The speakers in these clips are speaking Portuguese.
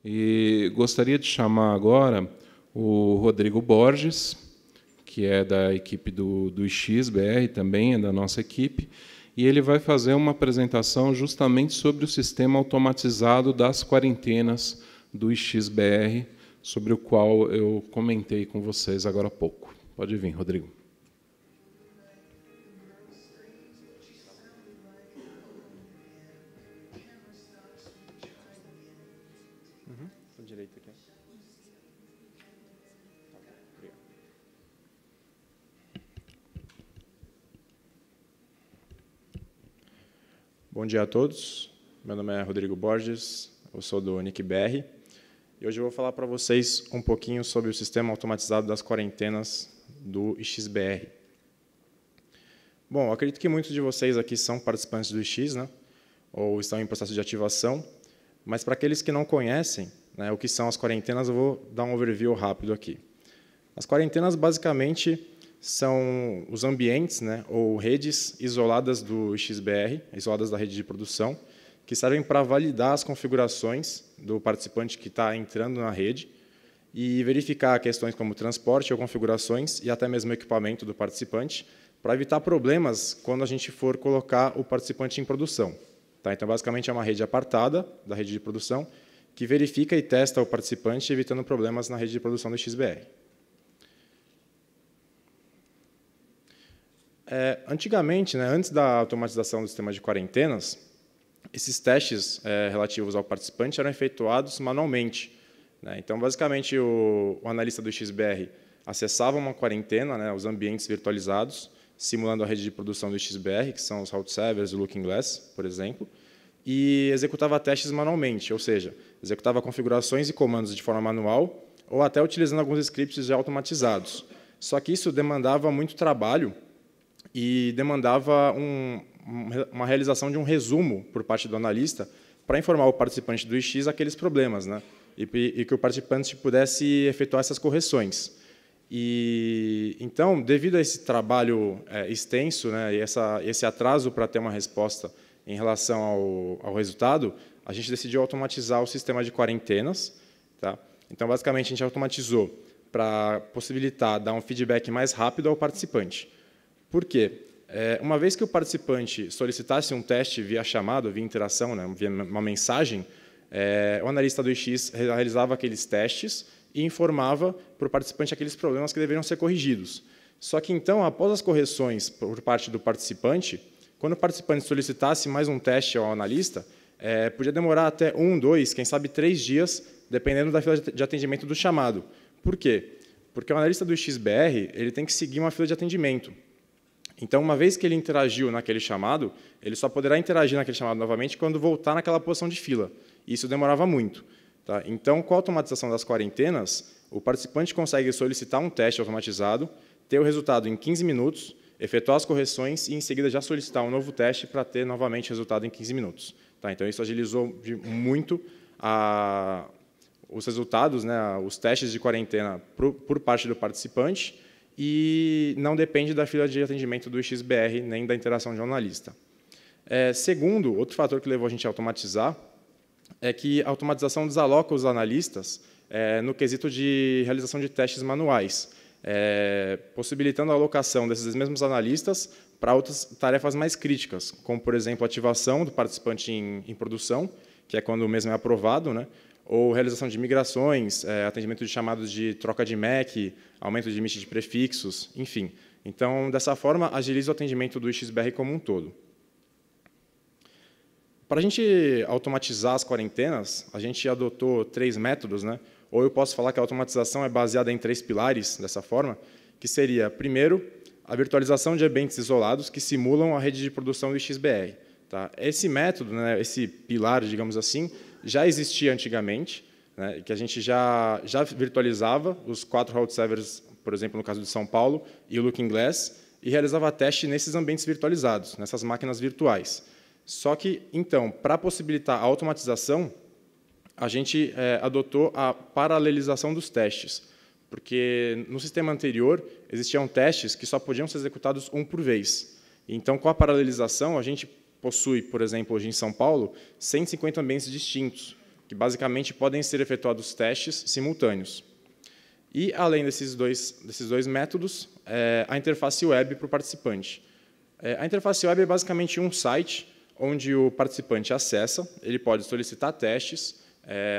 E gostaria de chamar agora o Rodrigo Borges, que é da equipe do XBR, também é da nossa equipe, e ele vai fazer uma apresentação justamente sobre o sistema automatizado das quarentenas do XBR, sobre o qual eu comentei com vocês agora há pouco. Pode vir, Rodrigo. Direito aqui. Bom dia a todos. Meu nome é Rodrigo Borges, eu sou do NICBR, e hoje eu vou falar para vocês um pouquinho sobre o sistema automatizado das quarentenas do XBR. Bom, eu acredito que muitos de vocês aqui são participantes do X, né? Ou estão em processo de ativação, mas para aqueles que não conhecem, né, o que são as quarentenas, eu vou dar um overview rápido aqui. As quarentenas, basicamente, são os ambientes, né, ou redes isoladas do XBR, isoladas da rede de produção, que servem para validar as configurações do participante que está entrando na rede e verificar questões como transporte ou configurações e até mesmo equipamento do participante, para evitar problemas quando a gente for colocar o participante em produção. Tá? Então, basicamente, é uma rede apartada da rede de produção, que verifica e testa o participante, evitando problemas na rede de produção do XBR. Antigamente, né, antes da automatização do sistema de quarentenas, esses testes relativos ao participante eram efetuados manualmente. Né? Então, basicamente, o analista do XBR acessava uma quarentena, né, os ambientes virtualizados, simulando a rede de produção do XBR, que são os route servers e o Looking Glass, por exemplo, e executava testes manualmente, ou seja, executava configurações e comandos de forma manual ou até utilizando alguns scripts já automatizados. Só que isso demandava muito trabalho e demandava uma realização de um resumo por parte do analista para informar o participante do X aqueles problemas, né? E que o participante pudesse efetuar essas correções. E então, devido a esse trabalho extenso, né, e esse atraso para ter uma resposta em relação ao resultado, a gente decidiu automatizar o sistema de quarentenas. Tá? Então, basicamente, a gente automatizou para possibilitar dar um feedback mais rápido ao participante. Por quê? Uma vez que o participante solicitasse um teste via chamado, via interação, né, via uma mensagem, o analista do X realizava aqueles testes e informava para o participante aqueles problemas que deveriam ser corrigidos. Só que, então, após as correções por parte do participante, quando o participante solicitasse mais um teste ao analista, podia demorar até 1, 2, quem sabe 3 dias, dependendo da fila de atendimento do chamado. Por quê? Porque o analista do XBR ele tem que seguir uma fila de atendimento. Então, uma vez que ele interagiu naquele chamado, ele só poderá interagir naquele chamado novamente quando voltar naquela posição de fila. E isso demorava muito. Tá? Então, com a automatização das quarentenas, o participante consegue solicitar um teste automatizado, ter o resultado em 15 minutos, efetuar as correções e, em seguida, já solicitar um novo teste para ter, novamente, resultado em 15 minutos. Tá? Então, isso agilizou muito os resultados, né, os testes de quarentena por parte do participante e não depende da fila de atendimento do XBR nem da interação de um analista. Segundo, outro fator que levou a gente a automatizar é que a automatização desaloca os analistas no quesito de realização de testes manuais, possibilitando a alocação desses mesmos analistas para outras tarefas mais críticas, como, por exemplo, a ativação do participante em produção, que é quando o mesmo é aprovado, né? Ou realização de migrações, atendimento de chamados de troca de MAC, aumento de limite de prefixos, enfim. Então, dessa forma, agiliza o atendimento do XBR como um todo. Para a gente automatizar as quarentenas, a gente adotou 3 métodos, né? Ou eu posso falar que a automatização é baseada em 3 pilares, dessa forma, que seria, primeiro, a virtualização de ambientes isolados que simulam a rede de produção do XBR. Tá? Esse método, né, esse pilar, digamos assim, já existia antigamente, né, que a gente já virtualizava os 4 route servers, por exemplo, no caso de São Paulo, e o Looking Glass, e realizava teste nesses ambientes virtualizados, nessas máquinas virtuais. Só que, então, para possibilitar a automatização, a gente adotou a paralelização dos testes, porque no sistema anterior existiam testes que só podiam ser executados um por vez. Então, com a paralelização, a gente possui, por exemplo, hoje em São Paulo, 150 ambientes distintos, que basicamente podem ser efetuados testes simultâneos. E, além desses dois métodos, a interface web para o participante. A interface web é basicamente um site onde o participante acessa, ele pode solicitar testes,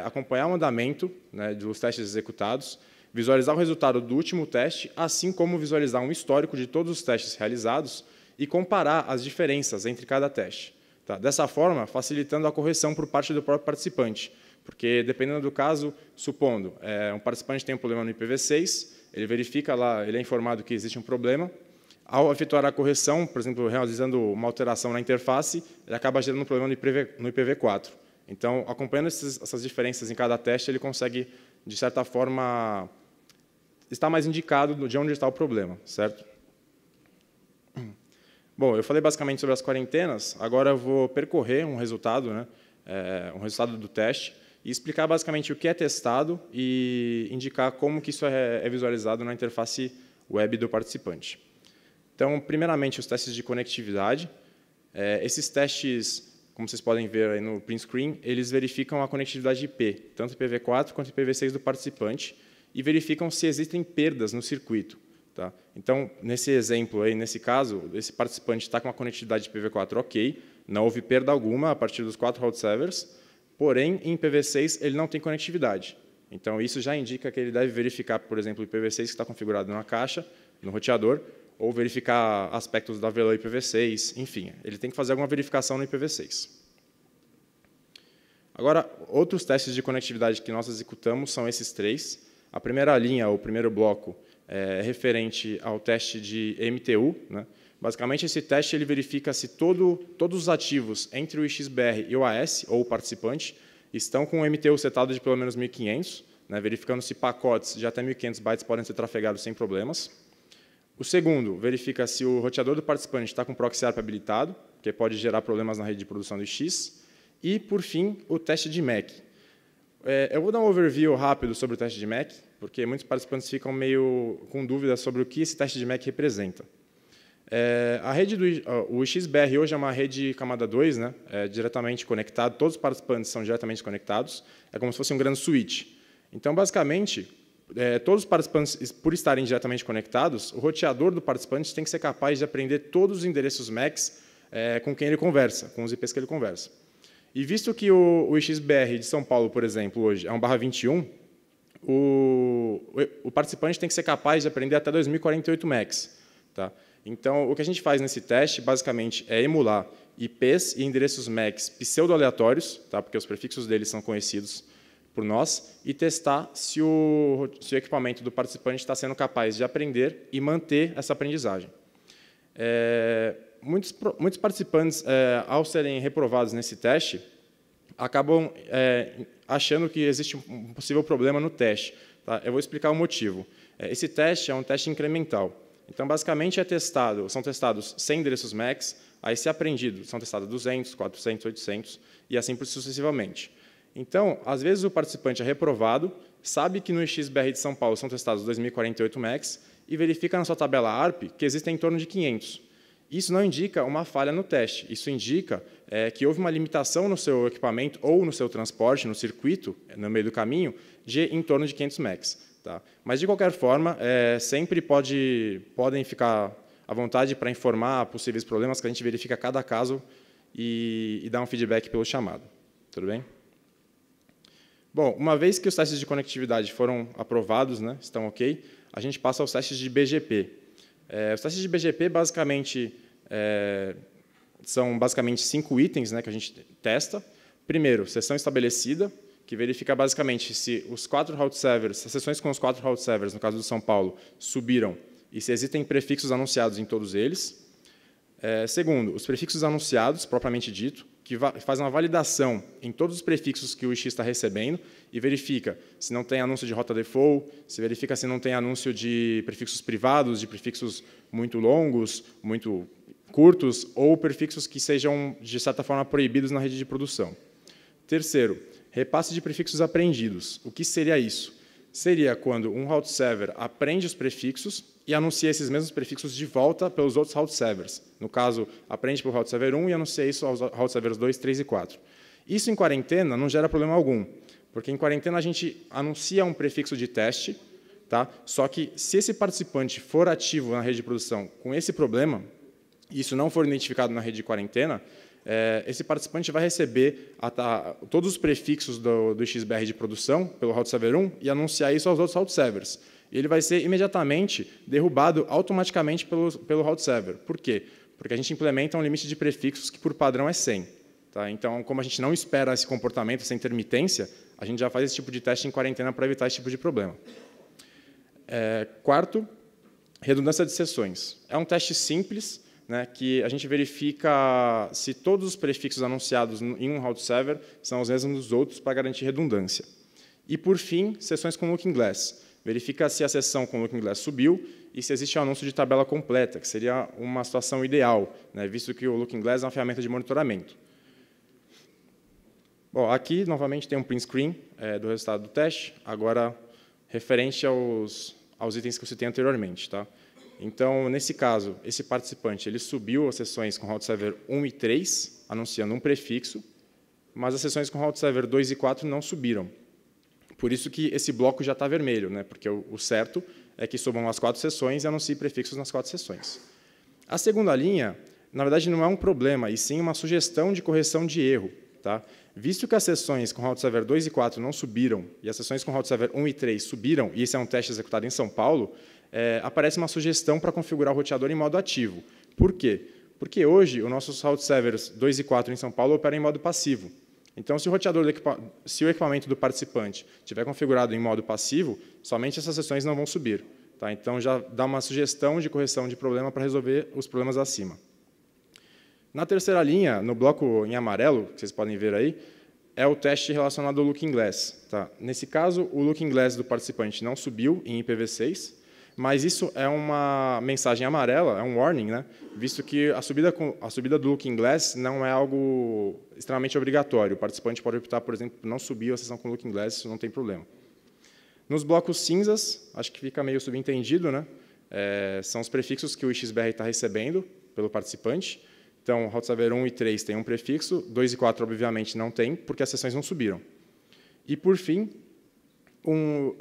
acompanhar o andamento, né, dos testes executados, visualizar o resultado do último teste, assim como visualizar um histórico de todos os testes realizados e comparar as diferenças entre cada teste. Tá? Dessa forma, facilitando a correção por parte do próprio participante, porque, dependendo do caso, supondo, um participante tem um problema no IPv6, ele verifica lá, ele é informado que existe um problema, ao efetuar a correção, por exemplo, realizando uma alteração na interface, ele acaba gerando um problema no IPv4. Então, acompanhando essas diferenças em cada teste, ele consegue, de certa forma, estar mais indicado de onde está o problema, certo? Bom, eu falei basicamente sobre as quarentenas, agora eu vou percorrer um resultado, né, um resultado do teste, e explicar basicamente o que é testado e indicar como que isso é visualizado na interface web do participante. Então, primeiramente, os testes de conectividade. Esses testes, como vocês podem ver aí no print screen, eles verificam a conectividade IP, tanto IPv4 quanto IPv6 do participante, e verificam se existem perdas no circuito. Tá? Então, nesse exemplo, aí, nesse caso, esse participante está com a conectividade IPv4 ok, não houve perda alguma a partir dos 4 route servers, porém, em IPv6 ele não tem conectividade. Então, isso já indica que ele deve verificar, por exemplo, o IPv6 que está configurado na caixa, no roteador, ou verificar aspectos da VLAN IPv6, enfim, ele tem que fazer alguma verificação no IPv6. Agora, outros testes de conectividade que nós executamos são esses 3. A primeira linha, o primeiro bloco, é referente ao teste de MTU. Né? Basicamente, esse teste ele verifica se todos os ativos entre o IXBR e o AS, ou o participante, estão com o MTU setado de pelo menos 1.500, né? Verificando se pacotes de até 1.500 bytes podem ser trafegados sem problemas. O segundo, verifica se o roteador do participante está com o proxy ARP habilitado, que pode gerar problemas na rede de produção do X. E, por fim, o teste de MAC. Eu vou dar um overview rápido sobre o teste de MAC, porque muitos participantes ficam meio com dúvidas sobre o que esse teste de MAC representa. A rede o XBR hoje é uma rede camada 2, né? Diretamente conectado, todos os participantes são diretamente conectados, é como se fosse um grande switch. Então, basicamente, todos os participantes, por estarem diretamente conectados, o roteador do participante tem que ser capaz de aprender todos os endereços MACs com quem ele conversa, com os IPs que ele conversa. E visto que o IXBR de São Paulo, por exemplo, hoje é um /21, o participante tem que ser capaz de aprender até 2048 MACs. Tá? Então, o que a gente faz nesse teste, basicamente, é emular IPs e endereços MACs pseudo-aleatórios, tá? Porque os prefixos deles são conhecidos por nós, e testar se o equipamento do participante está sendo capaz de aprender e manter essa aprendizagem. Muitos participantes, ao serem reprovados nesse teste, acabam achando que existe um possível problema no teste. Tá? Eu vou explicar o motivo. Esse teste é um teste incremental. Então, basicamente, são testados 100 endereços MACs, aí, se aprendido, são testados 200, 400, 800, e assim sucessivamente. Então, às vezes, o participante é reprovado, sabe que no XBR de São Paulo são testados 2048 MACs, e verifica na sua tabela ARP que existem em torno de 500. Isso não indica uma falha no teste, isso indica que houve uma limitação no seu equipamento ou no seu transporte, no circuito, no meio do caminho, de em torno de 500 MACs. Tá? Mas, de qualquer forma, sempre podem ficar à vontade para informar possíveis problemas, que a gente verifica cada caso e dá um feedback pelo chamado. Tudo bem? Bom, uma vez que os testes de conectividade foram aprovados, né, estão ok, a gente passa aos testes de BGP. Os testes de BGP, basicamente, são 5 itens, né, que a gente testa. Primeiro, sessão estabelecida, que verifica basicamente se os 4 route servers, as sessões com os 4 route servers, no caso do São Paulo, subiram e se existem prefixos anunciados em todos eles. Segundo, os prefixos anunciados, propriamente dito, que faz uma validação em todos os prefixos que o IX está recebendo e verifica se não tem anúncio de rota default, se verifica se não tem anúncio de prefixos privados, de prefixos muito longos, muito curtos, ou prefixos que sejam, de certa forma, proibidos na rede de produção. Terceiro, repasse de prefixos aprendidos. O que seria isso? Seria quando um route server aprende os prefixos e anuncia esses mesmos prefixos de volta pelos outros route servers. No caso, aprende para o route server 1 e anuncia isso aos route servers 2, 3 e 4. Isso em quarentena não gera problema algum, porque em quarentena a gente anuncia um prefixo de teste, tá? Só que se esse participante for ativo na rede de produção com esse problema, e isso não for identificado na rede de quarentena, esse participante vai receber todos os prefixos do XBR de produção pelo route server 1 e anunciar isso aos outros route servers. E ele vai ser imediatamente derrubado automaticamente pelo route server. Por quê? Porque a gente implementa um limite de prefixos que, por padrão, é 100. Tá? Então, como a gente não espera esse comportamento, essa intermitência, a gente já faz esse tipo de teste em quarentena para evitar esse tipo de problema. Quarto, redundância de sessões. É um teste simples, né, que a gente verifica se todos os prefixos anunciados em um route server são os mesmos dos outros para garantir redundância. E, por fim, sessões com Looking Glass. Verifica se a sessão com Looking Glass subiu e se existe um anúncio de tabela completa, que seria uma situação ideal, né, visto que o Looking Glass é uma ferramenta de monitoramento. Bom, aqui, novamente, tem um print screen do resultado do teste, agora referente aos itens que eu citei anteriormente. Tá? Então, nesse caso, esse participante ele subiu as sessões com route server 1 e 3, anunciando um prefixo, mas as sessões com route server 2 e 4 não subiram. Por isso que esse bloco já está vermelho, né? Porque o certo é que subam as 4 sessões e anuncie prefixos nas 4 sessões. A segunda linha, na verdade, não é um problema, e sim uma sugestão de correção de erro. Tá? Visto que as sessões com route server 2 e 4 não subiram, e as sessões com route server 1 e 3 subiram, e esse é um teste executado em São Paulo, aparece uma sugestão para configurar o roteador em modo ativo. Por quê? Porque hoje, os nossos route servers 2 e 4 em São Paulo operam em modo passivo. Então, se o equipamento do participante estiver configurado em modo passivo, somente essas sessões não vão subir. Tá? Então, já dá uma sugestão de correção de problema para resolver os problemas acima. Na terceira linha, no bloco em amarelo, que vocês podem ver aí, é o teste relacionado ao Looking Glass. Tá? Nesse caso, o Looking Glass do participante não subiu em IPv6, mas isso é uma mensagem amarela, é um warning, né? Visto que a subida do Looking Glass não é algo extremamente obrigatório. O participante pode optar, por exemplo, por não subir a sessão com Looking Glass, isso não tem problema. Nos blocos cinzas, acho que fica meio subentendido, né? São os prefixos que o XBR está recebendo pelo participante. Então, route server 1 e 3 tem um prefixo, 2 e 4, obviamente, não tem, porque as sessões não subiram. E, por fim,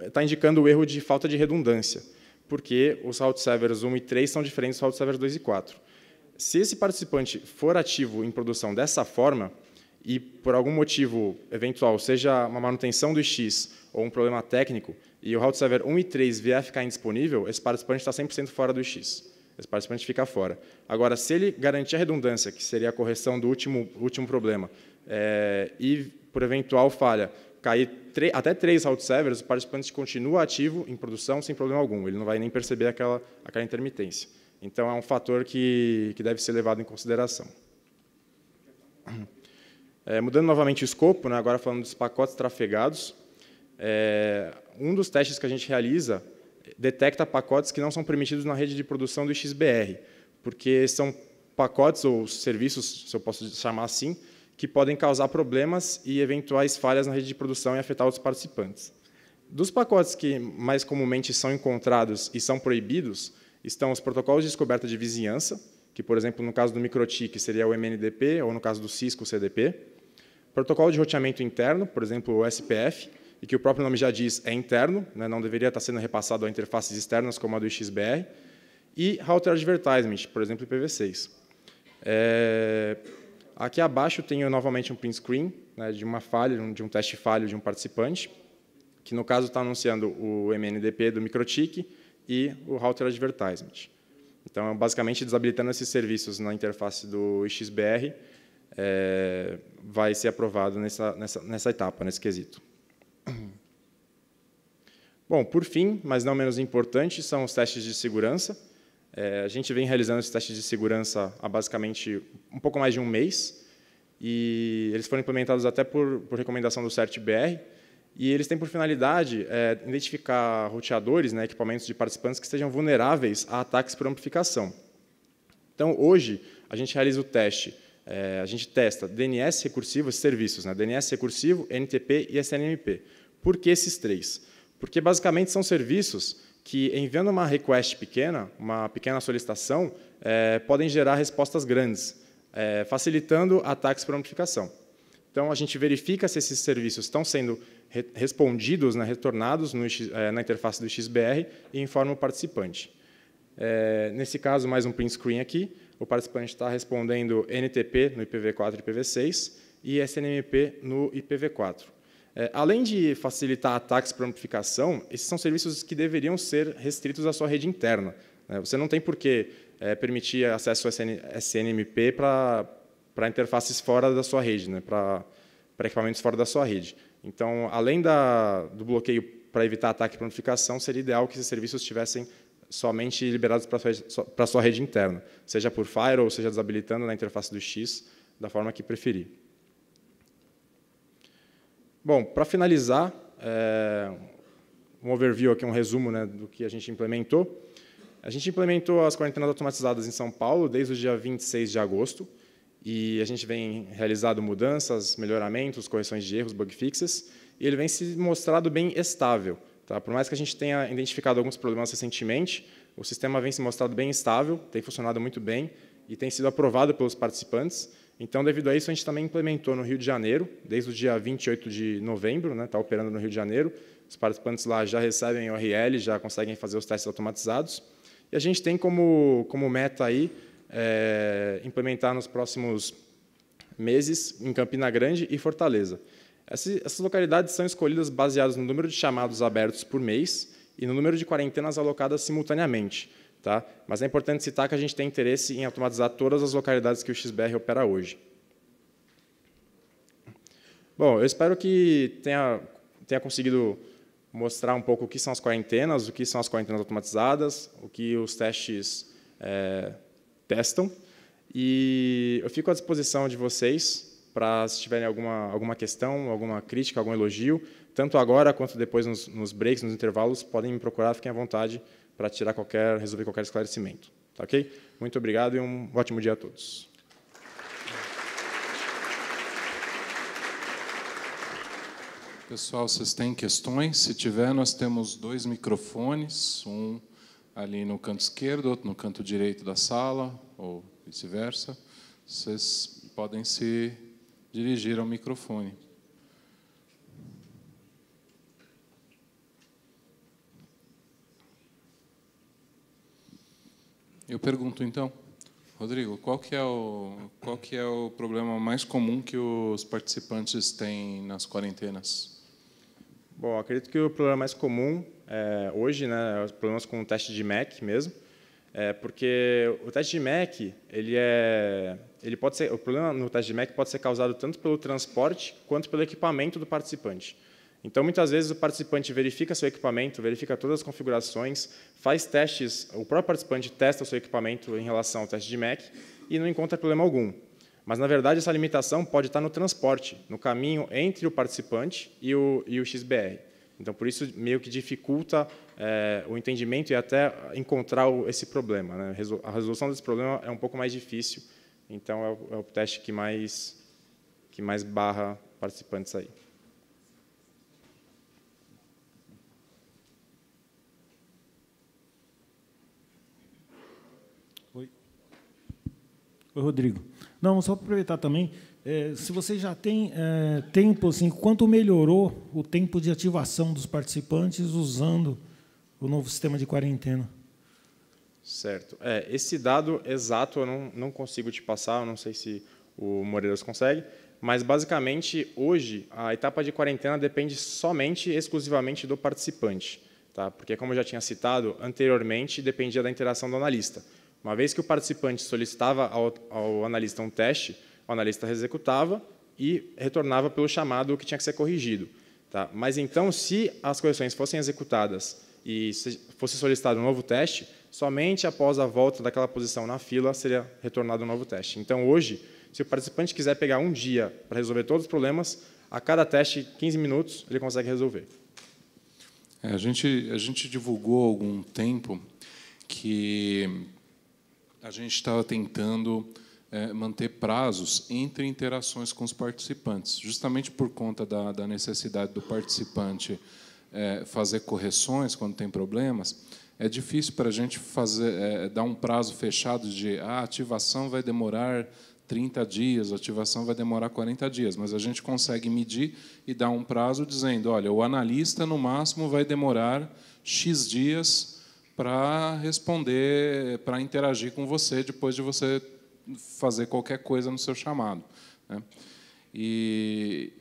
está indicando o erro de falta de redundância, porque os route servers 1 e 3 são diferentes dos route servers 2 e 4. Se esse participante for ativo em produção dessa forma, e por algum motivo eventual, seja uma manutenção do X ou um problema técnico, e o route server 1 e 3 vier a ficar indisponível, esse participante está 100% fora do X. Esse participante fica fora. Agora, se ele garantir a redundância, que seria a correção do último problema, e, por eventual falha, cair até 3 route servers, o participante continua ativo em produção sem problema algum. Ele não vai nem perceber aquela intermitência. Então, é um fator que deve ser levado em consideração. Mudando novamente o escopo, né, agora falando dos pacotes trafegados, um dos testes que a gente realiza detecta pacotes que não são permitidos na rede de produção do XBR, porque são pacotes ou serviços, se eu posso chamar assim, que podem causar problemas e eventuais falhas na rede de produção e afetar os participantes. Dos pacotes que mais comumente são encontrados e são proibidos, estão os protocolos de descoberta de vizinhança, que, por exemplo, no caso do MikroTik seria o MNDP, ou no caso do Cisco, o CDP. Protocolo de roteamento interno, por exemplo, o SPF, e que o próprio nome já diz, é interno, né, não deveria estar sendo repassado a interfaces externas, como a do XBR. E Router Advertisement, por exemplo, IPv6. Aqui abaixo tenho novamente um print screen, né, de uma falha, de um teste falho de um participante, que no caso está anunciando o MNDP do MikroTik e o Router Advertisement. Então, basicamente, desabilitando esses serviços na interface do XBR, vai ser aprovado nessa etapa, nesse quesito. Bom, por fim, mas não menos importante, são os testes de segurança. A gente vem realizando esses testes de segurança há basicamente um pouco mais de um mês, e eles foram implementados até por recomendação do CertBR, e eles têm por finalidade identificar roteadores, né, equipamentos de participantes que estejam vulneráveis a ataques por amplificação. Então, hoje, a gente realiza o teste, a gente testa DNS recursivo, esses serviços, né, DNS recursivo, NTP e SNMP. Por que esses três? Porque, basicamente, são serviços que, enviando uma request pequena, uma pequena solicitação, podem gerar respostas grandes, facilitando ataques por amplificação. Então, a gente verifica se esses serviços estão sendo respondidos, né, retornados na interface do XBR e informa o participante. Nesse caso, mais um print screen aqui, o participante está respondendo NTP no IPv4 e IPv6 e SNMP no IPv4. Além de facilitar ataques por amplificação, esses são serviços que deveriam ser restritos à sua rede interna. Você não tem por que permitir acesso ao SNMP para interfaces fora da sua rede, né, para equipamentos fora da sua rede. Então, além do bloqueio para evitar ataque por amplificação, seria ideal que esses serviços estivessem somente liberados para a sua rede interna, seja por firewall, seja desabilitando na interface do X, da forma que preferir. Bom, para finalizar, um overview aqui, um resumo, né, do que a gente implementou. A gente implementou as quarentenas automatizadas em São Paulo desde o dia 26 de agosto, e a gente vem realizando mudanças, melhoramentos, correções de erros, bug fixes, e ele vem se mostrado bem estável. Tá? Por mais que a gente tenha identificado alguns problemas recentemente, o sistema vem se mostrado bem estável, tem funcionado muito bem e tem sido aprovado pelos participantes. Então, devido a isso, a gente também implementou no Rio de Janeiro, desde o dia 28 de novembro, né, está operando no Rio de Janeiro. Os participantes lá já recebem URL, já conseguem fazer os testes automatizados. E a gente tem como meta aí, implementar nos próximos meses em Campina Grande e Fortaleza. Essas localidades são escolhidas baseadas no número de chamados abertos por mês e no número de quarentenas alocadas simultaneamente. Tá? Mas é importante citar que a gente tem interesse em automatizar todas as localidades que o XBR opera hoje. Bom, eu espero que tenha conseguido mostrar um pouco o que são as quarentenas automatizadas, o que os testes testam. E eu fico à disposição de vocês para, se tiverem alguma questão, alguma crítica, algum elogio, tanto agora quanto depois nos breaks, nos intervalos, podem me procurar, fiquem à vontade para resolver qualquer esclarecimento. Tá ok? Muito obrigado e um ótimo dia a todos. Pessoal, vocês têm questões? Se tiver, nós temos 2 microfones, um ali no canto esquerdo, outro no canto direito da sala, ou vice-versa. Vocês podem se dirigir ao microfone. Eu pergunto, então, Rodrigo, qual que é o problema mais comum que os participantes têm nas quarentenas? Bom, acredito que o problema mais comum hoje, né, os problemas com o teste de MAC mesmo, porque o teste de MAC, o problema no teste de MAC pode ser causado tanto pelo transporte quanto pelo equipamento do participante. Então, muitas vezes, o participante verifica seu equipamento, verifica todas as configurações, faz testes, o próprio participante testa o seu equipamento em relação ao teste de MAC e não encontra problema algum. Mas, na verdade, essa limitação pode estar no transporte, no caminho entre o participante e o XBR. Então, por isso, meio que dificulta o entendimento e até encontrar esse problema, né? A resolução desse problema é um pouco mais difícil, então é o teste que mais barra participantes aí. Oi, Rodrigo. Não, só para aproveitar também, se você já tem tempo, assim, quanto melhorou o tempo de ativação dos participantes usando o novo sistema de quarentena? Certo. Esse dado exato eu não consigo te passar, eu não sei se o Moreiras consegue, mas, basicamente, hoje, a etapa de quarentena depende somente, exclusivamente do participante. Tá? Porque, como eu já tinha citado, anteriormente dependia da interação do analista. Uma vez que o participante solicitava ao analista um teste, o analista executava e retornava pelo chamado o que tinha que ser corrigido. Tá? Mas, então, se as correções fossem executadas e fosse solicitado um novo teste, somente após a volta daquela posição na fila seria retornado um novo teste. Então, hoje, se o participante quiser pegar um dia para resolver todos os problemas, a cada teste, 15 minutos, ele consegue resolver. A gente divulgou há algum tempo que a gente estava tentando manter prazos entre interações com os participantes, justamente por conta da necessidade do participante fazer correções quando tem problemas. É difícil para a gente dar um prazo fechado de a ativação vai demorar 30 dias, a ativação vai demorar 40 dias, mas a gente consegue medir e dar um prazo dizendo, olha, o analista, no máximo, vai demorar X dias para responder, para interagir com você depois de você fazer qualquer coisa no seu chamado, né? E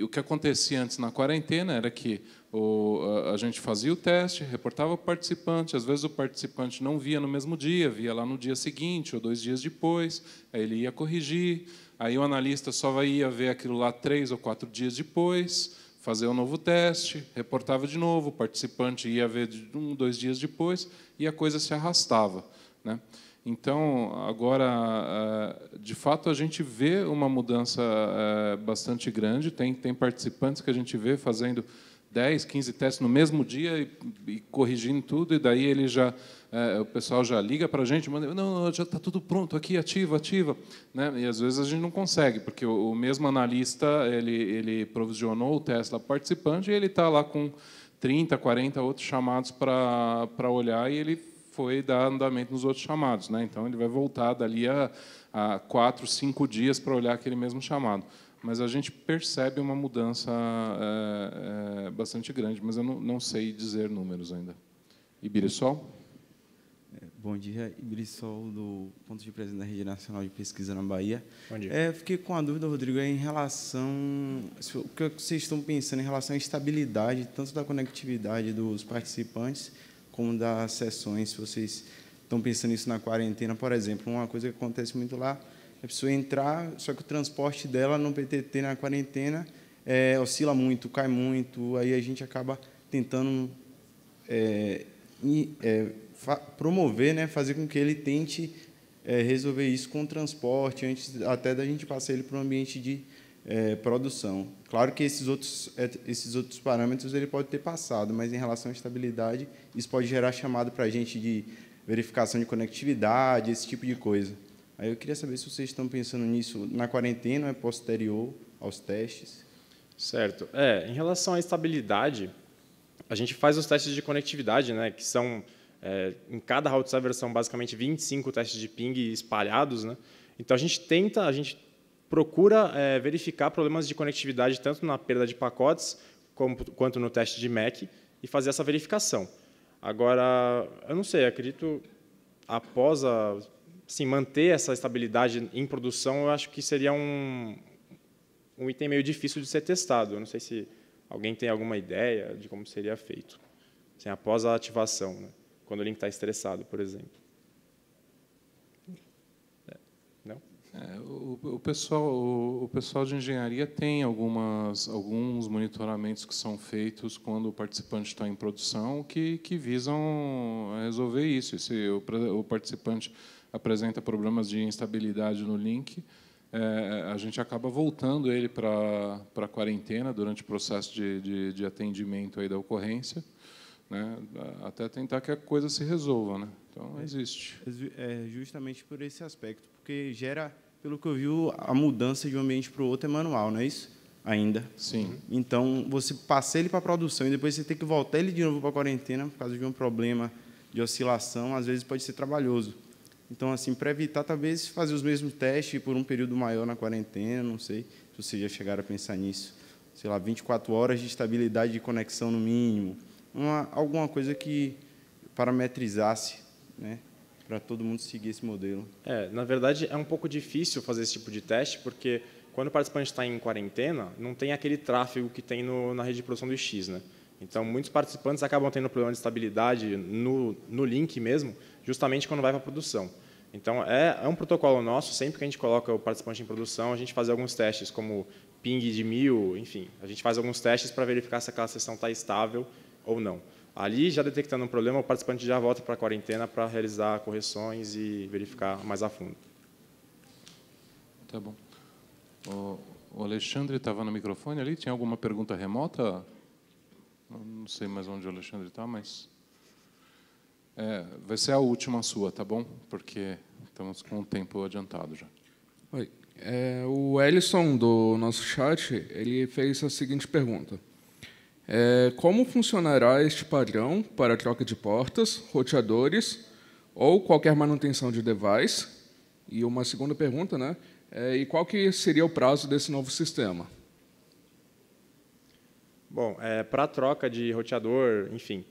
o que acontecia antes na quarentena era que a gente fazia o teste, reportava o participante, às vezes o participante não via no mesmo dia, via lá no dia seguinte ou 2 dias depois, aí ele ia corrigir, aí o analista só ia ver aquilo lá 3 ou 4 dias depois, fazer um novo teste, reportava de novo, o participante ia ver 1, 2 dias depois, e a coisa se arrastava, né? Então, agora, de fato, a gente vê uma mudança bastante grande, tem participantes que a gente vê fazendo 10, 15 testes no mesmo dia e corrigindo tudo, e daí ele o pessoal já liga para a gente, manda, não, já está tudo pronto aqui, ativa, né? E às vezes a gente não consegue, porque o mesmo analista ele provisionou o teste lá para o participante e ele está lá com 30, 40 outros chamados para olhar, e ele foi dar andamento nos outros chamados, né? Então ele vai voltar dali a 4, 5 dias para olhar aquele mesmo chamado. Mas a gente percebe uma mudança bastante grande, mas eu não sei dizer números ainda. Ibirissol? Bom dia, Ibirissol, do ponto de presidente da Rede Nacional de Pesquisa na Bahia. Bom dia. Fiquei com a dúvida, Rodrigo, em relação... O que vocês estão pensando em relação à estabilidade, tanto da conectividade dos participantes, como das sessões, se vocês estão pensando nisso na quarentena, por exemplo. Uma coisa que acontece muito lá, a pessoa entrar, só que o transporte dela no PTT na quarentena oscila muito, cai muito, aí a gente acaba tentando promover, né, fazer com que ele tente resolver isso com o transporte, antes até da gente passar ele para um ambiente de produção. Claro que esses outros parâmetros ele pode ter passado, mas em relação à estabilidade, isso pode gerar chamado para a gente de verificação de conectividade, esse tipo de coisa. Aí eu queria saber se vocês estão pensando nisso na quarentena ou posterior aos testes. Certo. Em relação à estabilidade, a gente faz os testes de conectividade, né, que são, em cada route server são basicamente 25 testes de ping espalhados, né? Então a gente procura verificar problemas de conectividade tanto na perda de pacotes quanto no teste de MAC e fazer essa verificação. Agora, eu não sei, acredito, após manter essa estabilidade em produção, eu acho que seria um item meio difícil de ser testado. Eu não sei se alguém tem alguma ideia de como seria feito, assim, após a ativação, né? Quando o link está estressado, por exemplo. Não? O pessoal de engenharia tem alguns monitoramentos que são feitos quando o participante está em produção que visam resolver isso. Se o participante apresenta problemas de instabilidade no link, a gente acaba voltando ele para a quarentena durante o processo de atendimento aí da ocorrência, né, até tentar que a coisa se resolva, né? Então, existe. Justamente por esse aspecto, porque gera, pelo que eu vi, a mudança de um ambiente para o outro é manual, não é isso? Ainda. Sim. Então, você passa ele para a produção e depois você tem que voltar ele de novo para a quarentena por causa de um problema de oscilação, às vezes pode ser trabalhoso. Então, assim, para evitar, talvez, fazer os mesmos testes por um período maior na quarentena, não sei se vocês já chegaram a pensar nisso. Sei lá, 24 horas de estabilidade de conexão no mínimo. Alguma coisa que parametrizasse, né, para todo mundo seguir esse modelo. Na verdade, é um pouco difícil fazer esse tipo de teste, porque quando o participante está em quarentena, não tem aquele tráfego que tem na rede de produção do X, né? Então, muitos participantes acabam tendo problema de estabilidade no link mesmo, justamente quando vai para a produção. Então, é um protocolo nosso, sempre que a gente coloca o participante em produção, a gente faz alguns testes, como ping de 1000, enfim, a gente faz alguns testes para verificar se aquela sessão está estável ou não. Ali, já detectando um problema, o participante já volta para a quarentena para realizar correções e verificar mais a fundo. Tá bom. O Alexandre estava no microfone ali, tinha alguma pergunta remota? Não sei mais onde o Alexandre está, mas... vai ser a última sua, tá bom? Porque estamos com o tempo adiantado já. Oi. O Ellison, do nosso chat, ele fez a seguinte pergunta. Como funcionará este padrão para a troca de portas, roteadores ou qualquer manutenção de device? E uma segunda pergunta, né? E qual que seria o prazo desse novo sistema? Bom, para a troca de roteador, enfim,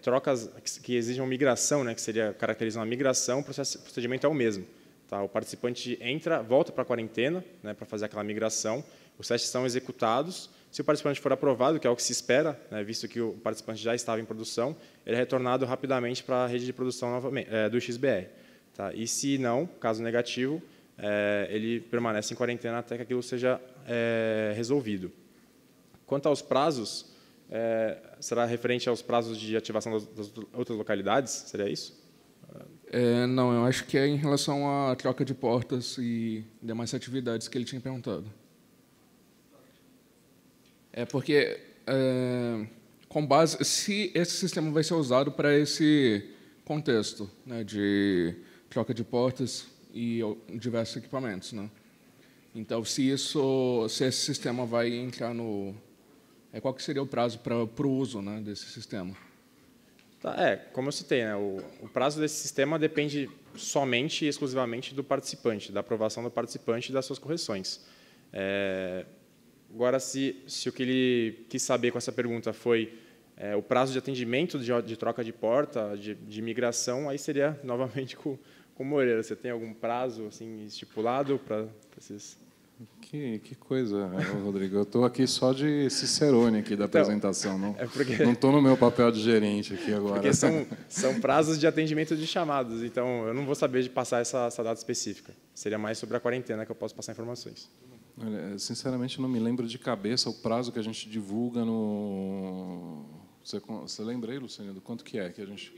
trocas que exijam migração, né, que caracterizam a migração, o procedimento é o mesmo. Tá? O participante entra, volta para a quarentena, né, para fazer aquela migração, os testes são executados. Se o participante for aprovado, que é o que se espera, né, visto que o participante já estava em produção, ele é retornado rapidamente para a rede de produção novamente, do XBR. Tá? E se não, caso negativo, ele permanece em quarentena até que aquilo seja resolvido. Quanto aos prazos, será referente aos prazos de ativação das outras localidades? Seria isso? Não, eu acho que é em relação à troca de portas e demais atividades que ele tinha perguntado. Porque, com base, se esse sistema vai ser usado para esse contexto, né, de troca de portas e diversos equipamentos, né? Então, se esse sistema vai entrar no... qual que seria o prazo para o uso, né, desse sistema? Tá, como eu citei, né, o prazo desse sistema depende somente e exclusivamente do participante, da aprovação do participante e das suas correções. Agora, se o que ele quis saber com essa pergunta foi o prazo de atendimento de troca de porta, de migração, aí seria novamente com o Moreira. Você tem algum prazo assim, estipulado para esses... Que coisa, Rodrigo. Eu estou aqui só de cicerone aqui da apresentação. Não estou no meu papel de gerente aqui agora. Porque são prazos de atendimento de chamados, então eu não vou saber de passar essa data específica. Seria mais sobre a quarentena que eu posso passar informações. Olha, sinceramente, não me lembro de cabeça o prazo que a gente divulga no... Você lembra aí, Luciano, do quanto que é que a gente...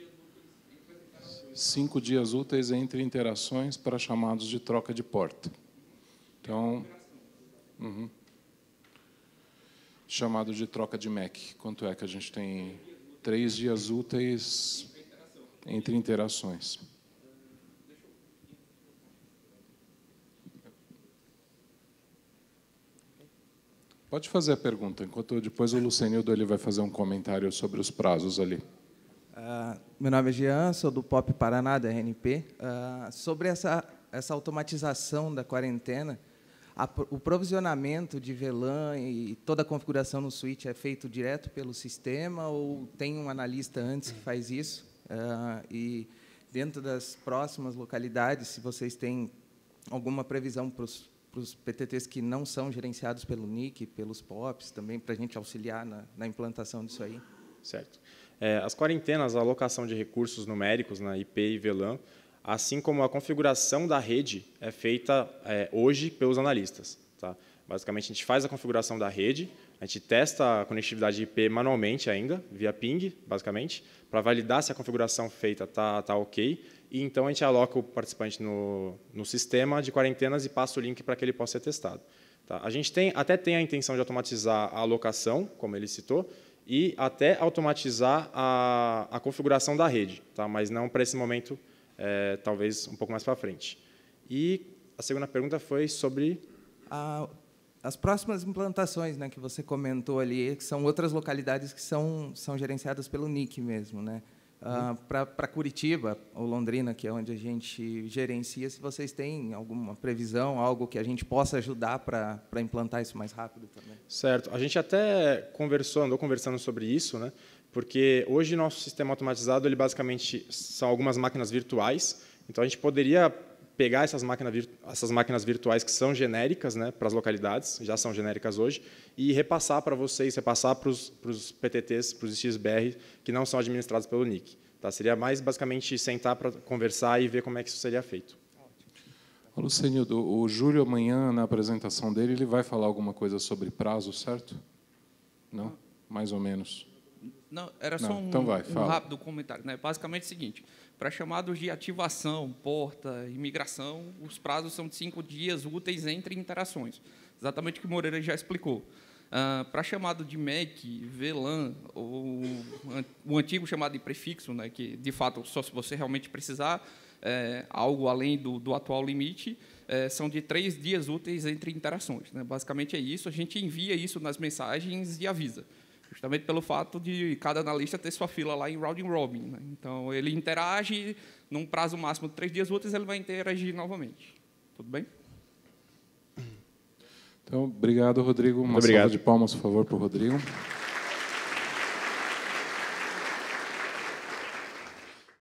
5 dias úteis entre interações para chamados de troca de porta. Então, chamado de troca de MAC. Quanto é que a gente tem? 3 dias úteis entre interações. Pode fazer a pergunta, enquanto depois o Lucenildo ele vai fazer um comentário sobre os prazos ali. Meu nome é Jean, sou do POP Paraná, da RNP. Sobre essa automatização da quarentena, o provisionamento de VLAN e toda a configuração no switch é feito direto pelo sistema ou tem um analista antes que faz isso? E dentro das próximas localidades, se vocês têm alguma previsão para os PTTs que não são gerenciados pelo NIC, pelos POPs, também para a gente auxiliar na implantação disso aí? Certo. As quarentenas, a alocação de recursos numéricos na IP e VLAN, assim como a configuração da rede, é feita hoje pelos analistas. Tá? Basicamente, a gente faz a configuração da rede, a gente testa a conectividade IP manualmente ainda, via ping, basicamente, para validar se a configuração feita está ok, e então a gente aloca o participante no sistema de quarentenas e passa o link para que ele possa ser testado. Tá? A gente até tem a intenção de automatizar a alocação, como ele citou, e até automatizar a configuração da rede, tá? Mas não para esse momento, talvez um pouco mais para frente. E a segunda pergunta foi sobre... As próximas implantações, né, que você comentou ali, que são outras localidades que são gerenciadas pelo NIC mesmo, né? Para Curitiba ou Londrina, que é onde a gente gerencia, se vocês têm alguma previsão, algo que a gente possa ajudar para implantar isso mais rápido também. Certo. A gente até andou conversando sobre isso, né? Porque hoje nosso sistema automatizado, ele basicamente são algumas máquinas virtuais. Então a gente poderia pegar essas máquinas virtuais que são genéricas, né, para as localidades, já são genéricas hoje, e repassar para vocês, repassar para os PTTs, para os XBR, que não são administrados pelo NIC. Tá? Seria mais, basicamente, sentar para conversar e ver como é que isso seria feito. Lucenildo, o Júlio, amanhã, na apresentação dele, ele vai falar alguma coisa sobre prazo, certo? Não? Mais ou menos. Não, era só um rápido comentário. Né? Basicamente é o seguinte, para chamados de ativação, porta e migração, os prazos são de 5 dias úteis entre interações. Exatamente o que o Moreira já explicou. Para chamado de MEC, VLAN, ou o antigo chamado de prefixo, né, que, de fato, só se você realmente precisar, algo além do atual limite, são de 3 dias úteis entre interações. Né? Basicamente é isso, a gente envia isso nas mensagens e avisa. Justamente pelo fato de cada analista ter sua fila lá em round robin. Né? Então, ele interage, num prazo máximo de 3 dias úteis, ele vai interagir novamente. Tudo bem? Então, obrigado, Rodrigo. Uma salva de palmas, por favor, para o Rodrigo.